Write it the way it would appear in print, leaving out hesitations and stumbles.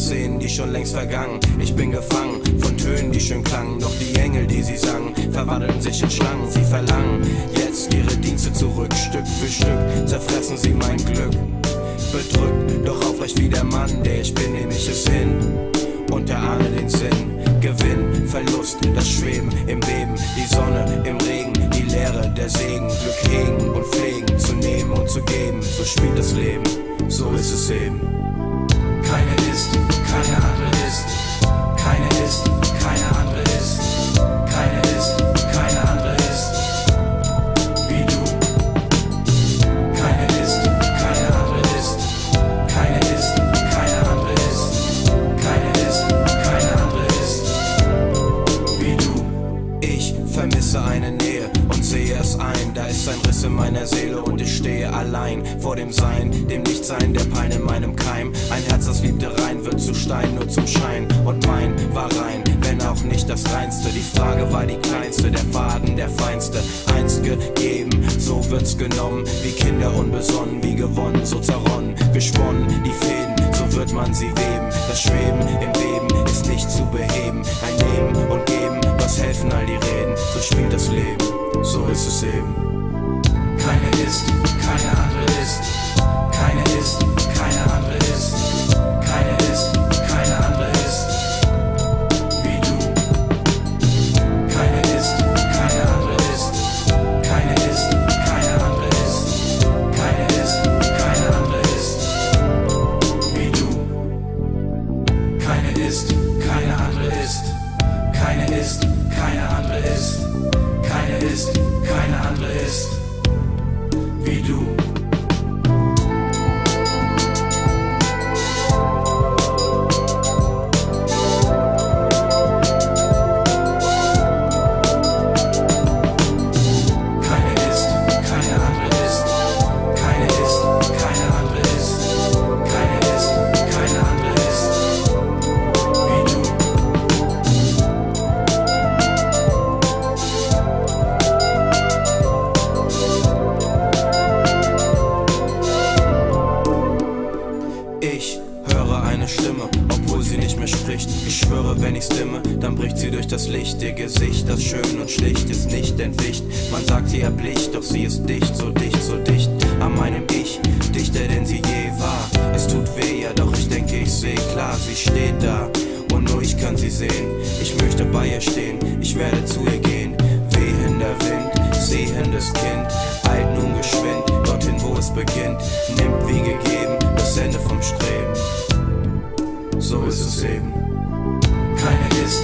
Szenen, die schon längst vergangen. Ich bin gefangen von Tönen, die schön klangen, doch die Engel, die sie sangen, verwandeln sich in Schlangen. Sie verlangen jetzt ihre Dienste zurück, Stück für Stück zerfressen sie mein Glück. Bedrückt, doch aufrecht wie der Mann, der ich bin, nehm ich es hin und erahne den Sinn. Gewinn, Verlust, das Schweben im Beben, die Sonne im Regen, die Leere, der Segen. Glück hegen und pflegen, zu nehmen und zu geben, so spielt das Leben, so ist es eben. Keine ist, keine andere ist. Keine ist, keine andere ist. Keine ist, keine andere ist. Wie du. Keine ist, keine andere ist. Keine ist, keine andere ist. Keine ist, keine andere ist. Wie du. Ich vermisse eine Nähe und sehe es ein. Da ist ein Riss in meiner Seele und ich stehe allein vor dem Sein, dem Nichtsein, der Pein in meinem Keim. Ein Herz, das liebte rein, wird zu Stein, nur zum Schein. Und mein war rein, wenn auch nicht das Reinste. Die Frage war die kleinste, der Faden, der feinste. Einst gegeben, so wird's genommen. Wie Kinder unbesonnen, wie gewonnen, so zerronnen. Gesponnen, die Fäden, so wird man sie weben. Das Schweben im Beben ist nicht zu beheben. Ein Nehmen und Geben, was helfen all die Reden? So spielt das Leben, so ist es eben. Keine ist, keine andere ist. Keine ist, keine andere ist. Keine ist, keine andere ist. Wie du. Keine ist, keine andere ist. Keine ist, keine andere ist. Keine ist, keine andere ist. Wie du. Keine ist, keine andere ist. Keine ist, keine andere ist. Keine ist, keine andere ist. Wie du. Ich höre eine Stimme, obwohl sie nicht mehr spricht. Ich schwöre, wenn ich's dimme, dann bricht sie durch das Licht. Ihr Gesicht, das schön und schlicht, ist nicht entwischt. Man sagt, sie erbleicht, doch sie ist dicht, so dicht an meinem Ich, dichter denn sie je war. Es tut weh, ja, doch ich denke, ich seh klar, sie steht da und nur ich kann sie sehen. Ich möchte bei ihr stehen, ich werde zu ihr gehen. Wehender Wind, sehendes Kind, eilt nun geschwind, dorthin wo es beginnt. Nimmt wie gegeben das Ende vom Streben, so ist es eben. Keine ist,